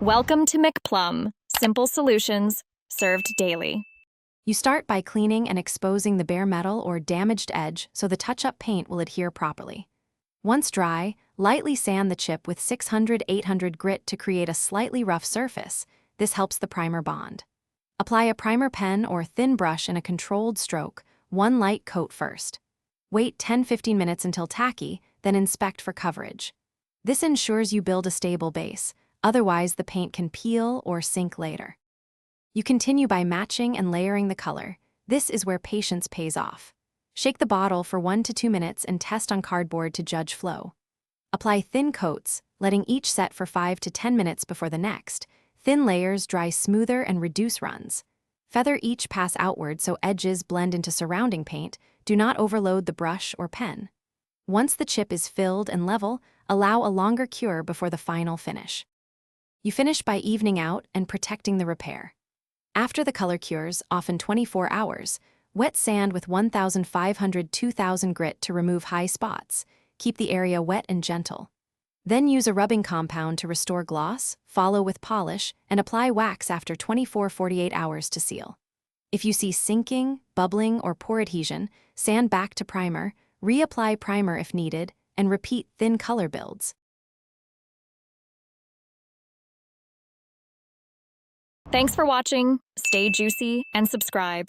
Welcome to McPlum, simple solutions served daily. You start by cleaning and exposing the bare metal or damaged edge so the touch-up paint will adhere properly. Once dry, lightly sand the chip with 600-800 grit to create a slightly rough surface. This helps the primer bond. Apply a primer pen or thin brush in a controlled stroke, one light coat first. Wait 10-15 minutes until tacky, then inspect for coverage. This ensures you build a stable base, otherwise the paint can peel or sink later. You continue by matching and layering the color. This is where patience pays off. Shake the bottle for 1 to 2 minutes and test on cardboard to judge flow. Apply thin coats, letting each set for 5 to 10 minutes before the next. Thin layers dry smoother and reduce runs. Feather each pass outward so edges blend into surrounding paint. Do not overload the brush or pen. Once the chip is filled and level, allow a longer cure before the final finish. You finish by evening out and protecting the repair. After the color cures, often 24 hours, wet sand with 1,500-2,000 grit to remove high spots. Keep the area wet and gentle. Then use a rubbing compound to restore gloss, follow with polish, and apply wax after 24-48 hours to seal. If you see sinking, bubbling, or poor adhesion, sand back to primer, reapply primer if needed, and repeat thin color builds. Thanks for watching. Stay juicy and subscribe.